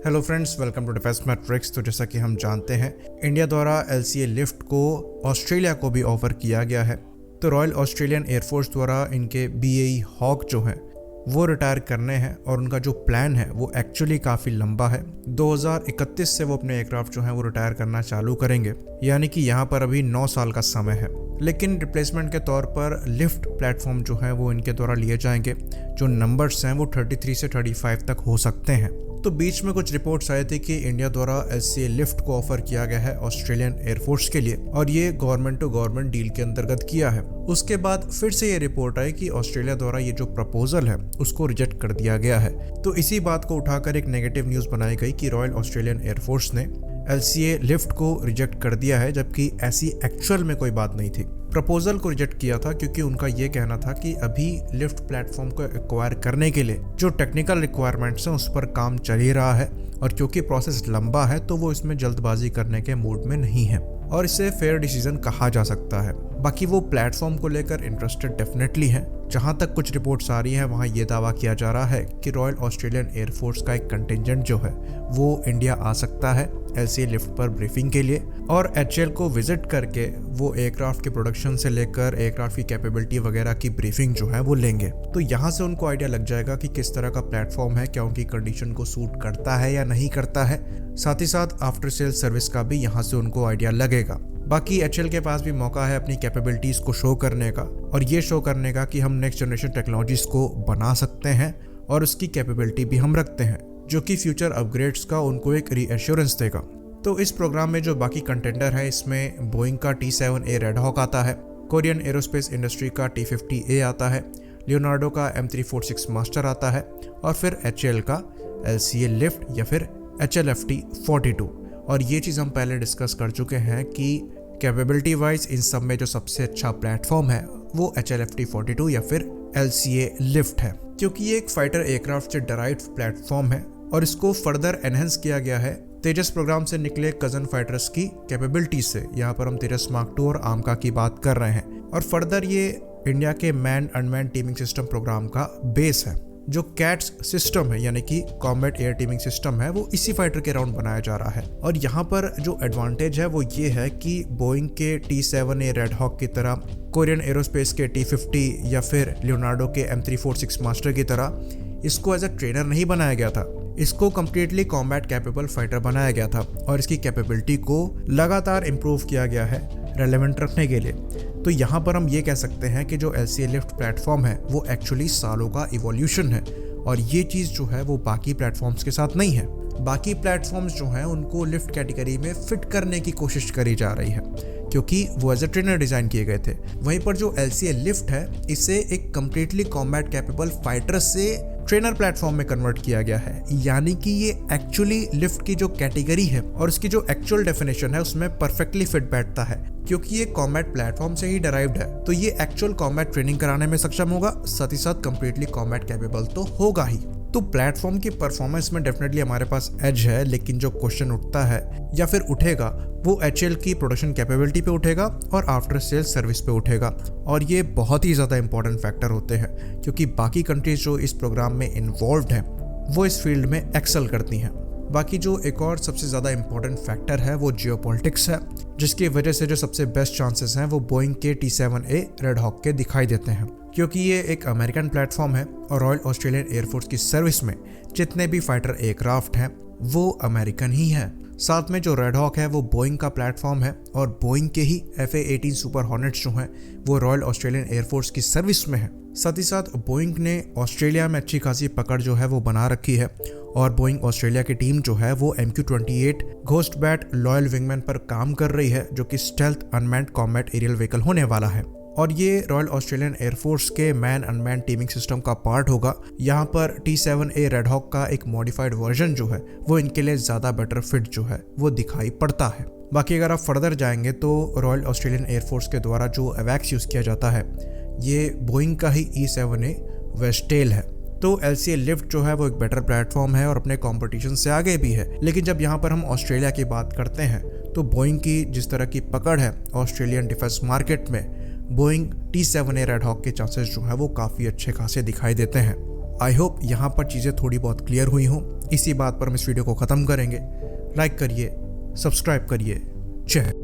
Hello friends, welcome to Defence Matrix. तो जैसा कि हम जानते हैं, इंडिया द्वारा LCA लिफ्ट को ऑस्ट्रेलिया को भी ऑफर किया गया है। तो रॉयल ऑस्ट्रेलियन एयरफोर्स द्वारा इनके BAE हॉक जो हैं वो रिटायर करने हैं और उनका जो प्लान है वो एक्चुअली काफ़ी लंबा है। 2031 से वो अपने एयरक्राफ्ट जो हैं वो रिटायर करना चालू करेंगे, यानी कि यहाँ पर अभी 9 साल का समय है। लेकिन रिप्लेसमेंट के तौर पर लिफ्ट प्लेटफॉर्म जो है वो इनके द्वारा लिए जाएंगे। जो नंबर्स हैं वो 33 से 35 तक हो सकते हैं। तो बीच में कुछ रिपोर्ट्स आए थे कि इंडिया द्वारा LCA लिफ्ट को ऑफर किया गया है ऑस्ट्रेलियन एयरफोर्स के लिए और ये गवर्नमेंट टू गवर्नमेंट डील के अंतर्गत किया है। उसके बाद फिर से ये रिपोर्ट आई कि ऑस्ट्रेलिया द्वारा ये जो प्रपोजल है उसको रिजेक्ट कर दिया गया है। तो इसी बात को उठाकर एक नेगेटिव न्यूज बनाई गई कि रॉयल ऑस्ट्रेलियन एयरफोर्स ने LCA लिफ्ट को रिजेक्ट कर दिया है, जबकि ऐसी एक्चुअल में कोई बात नहीं थी। प्रपोजल को रिजेक्ट किया था क्योंकि उनका ये कहना था कि अभी लिफ्ट प्लेटफॉर्म को एक्वायर करने के लिए जो टेक्निकल रिक्वायरमेंट्स हैं उस पर काम चल ही रहा है और क्योंकि प्रोसेस लंबा है तो वो इसमें जल्दबाजी करने के मूड में नहीं है और इसे फेयर डिसीजन कहा जा सकता है। बाकी वो प्लेटफॉर्म को लेकर इंटरेस्टेड डेफिनेटली है। जहां तक कुछ रिपोर्ट्स आ रही हैं वहां ये दावा किया जा रहा है कि रॉयल ऑस्ट्रेलियन एयरफोर्स का एक कंटिंजेंट जो है वो इंडिया आ सकता है LCA लिफ्ट पर ब्रीफिंग के लिए और HAL को विजिट करके वो एयरक्राफ्ट के प्रोडक्शन से लेकर एयरक्राफ्ट की कैपेबिलिटी वगैरह की ब्रीफिंग जो है वो लेंगे। तो यहाँ से उनको आइडिया लग जाएगा कि किस तरह का प्लेटफॉर्म है, क्या उनकी कंडीशन को सूट करता है या नहीं करता है। साथ ही साथ आफ्टर सेल सर्विस का भी यहाँ से उनको आइडिया लगेगा। बाकी HAL के पास भी मौका है अपनी कैपेबिलिटीज को शो करने का और ये शो करने का कि हम नेक्स्ट जनरेशन टेक्नोलॉजीज को बना सकते हैं और उसकी कैपेबिलिटी भी हम रखते हैं, जो कि फ्यूचर अपग्रेड्स का उनको एक रीएश्योरेंस देगा। तो इस प्रोग्राम में जो बाकी कंटेंडर है इसमें बोइंग का T-7A रेड हॉक आता है, कोरियन एरोस्पेस इंडस्ट्री का T-50A आता है, लियोनार्डो का M346 मास्टर आता है और फिर HAL का LCA लिफ्ट या फिर HLFT-42। और ये चीज़ हम पहले डिस्कस कर चुके हैं कि कैपेबिलिटी वाइज इन सब में जो सबसे अच्छा प्लेटफॉर्म है वो HLFT-42 या फिर LCA लिफ्ट है, क्योंकि ये एक फाइटर एयरक्राफ्ट से डराइव्ड प्लेटफॉर्म है और इसको फर्दर एनहेंस किया गया है तेजस प्रोग्राम से निकले कजन फाइटर्स की कैपेबिलिटी से। यहाँ पर हम तेजस मार्क 2 और आमका की बात कर रहे हैं और फर्दर ये इंडिया के manned unmanned teaming system program का बेस है। जो कैट्स सिस्टम है यानी कि कॉम्बैट एयर टीमिंग सिस्टम है वो इसी फाइटर के राउंड बनाया जा रहा है। और यहाँ पर जो एडवांटेज है वो ये है कि बोइंग के T-7A रेड हॉक की तरह, कोरियन एरोस्पेस के T-50 या फिर लियोनार्डो के M346 मास्टर की तरह इसको एज अ ट्रेनर नहीं बनाया गया था। इसको कम्प्लीटली कॉम्बैट कैपेबल फाइटर बनाया गया था और इसकी कैपेबिलिटी को लगातार इम्प्रूव किया गया है रेलेवेंट रखने के लिए। तो यहाँ पर हम ये कह सकते हैं कि जो LCA लिफ्ट प्लेटफॉर्म है वो एक्चुअली सालों का इवोल्यूशन है और ये चीज़ जो है वो बाकी प्लेटफॉर्म्स के साथ नहीं है। बाकी प्लेटफॉर्म्स जो हैं उनको लिफ्ट कैटेगरी में फिट करने की कोशिश करी जा रही है क्योंकि वो एज ए ट्रेनर डिज़ाइन किए गए थे। वहीं पर जो LCA लिफ्ट है इसे एक कम्प्लीटली कॉम्बैट कैपेबल फाइटर से ट्रेनर प्लेटफॉर्म में कन्वर्ट किया गया है, यानी कि ये एक्चुअली लिफ्ट की जो कैटेगरी है और उसकी जो एक्चुअल डेफिनेशन है उसमें परफेक्टली फिट बैठता है क्योंकि ये कॉम्बैट प्लेटफॉर्म से ही डराइव्ड है। तो ये एक्चुअल कॉम्बैट ट्रेनिंग कराने में सक्षम होगा, साथ ही साथ कम्प्लीटली कॉम्बैट कैपेबल तो होगा ही। तो प्लेटफॉर्म की परफॉर्मेंस में डेफिनेटली हमारे पास एज है, लेकिन जो क्वेश्चन उठता है या फिर उठेगा वो HAL की प्रोडक्शन कैपेबिलिटी पे उठेगा और आफ्टर सेल सर्विस पे उठेगा। और ये बहुत ही ज़्यादा इंपॉर्टेंट फैक्टर होते हैं क्योंकि बाकी कंट्रीज जो इस प्रोग्राम में इन्वॉल्व हैं वो इस फील्ड में एक्सेल करती हैं। बाकी जो एक और सबसे ज़्यादा इंपॉर्टेंट फैक्टर है वो जियोपॉलिटिक्स है, जिसकी वजह से जो सबसे बेस्ट चांसेस हैं वो बोइंग के T-7A रेड हॉक के दिखाई देते हैं क्योंकि ये एक अमेरिकन प्लेटफॉर्म है और रॉयल ऑस्ट्रेलियन एयरफोर्स की सर्विस में जितने भी फाइटर एयरक्राफ्ट हैं वो अमेरिकन ही हैं। साथ में जो रेड हॉक है वो बोइंग का प्लेटफॉर्म है और बोइंग के ही FA-18 सुपर हॉर्नेट्स जो हैं वो रॉयल ऑस्ट्रेलियन एयरफोर्स की सर्विस में है। साथ ही साथ बोइंग ने ऑस्ट्रेलिया में अच्छी खासी पकड़ जो है वो बना रखी है और बोइंग ऑस्ट्रेलिया की टीम जो है वो MQ-28 ghost bat loyal wingman पर काम कर रही है, जो कि stealth unmanned combat aerial vehicle होने वाला है और ये रॉयल ऑस्ट्रेलियन एयरफोर्स के मैन अनमैन टीमिंग सिस्टम का पार्ट होगा। यहाँ पर T-7A रेड हॉक का एक मॉडिफाइड वर्जन जो है वो इनके लिए ज़्यादा बेटर फिट जो है वो दिखाई पड़ता है। बाकी अगर आप फर्दर जाएंगे तो रॉयल ऑस्ट्रेलियन एयरफोर्स के द्वारा जो अवैक्स यूज़ किया जाता है ये बोइंग का ही E-7A वेस्टेल है। तो LCA लिफ्ट जो है वो एक बेटर प्लेटफॉर्म है और अपने कंपटीशन से आगे भी है। लेकिन जब यहाँ पर हम ऑस्ट्रेलिया की बात करते हैं तो बोइंग की जिस तरह की पकड़ है ऑस्ट्रेलियन डिफेंस मार्केट में, बोइंग T-7A रेड हॉक के चांसेस जो है वो काफ़ी अच्छे खासे दिखाई देते हैं। आई होप यहाँ पर चीज़ें थोड़ी बहुत क्लियर हुई हों। इसी बात पर हम इस वीडियो को ख़त्म करेंगे। लाइक करिए, सब्सक्राइब करिए। जय हिंद।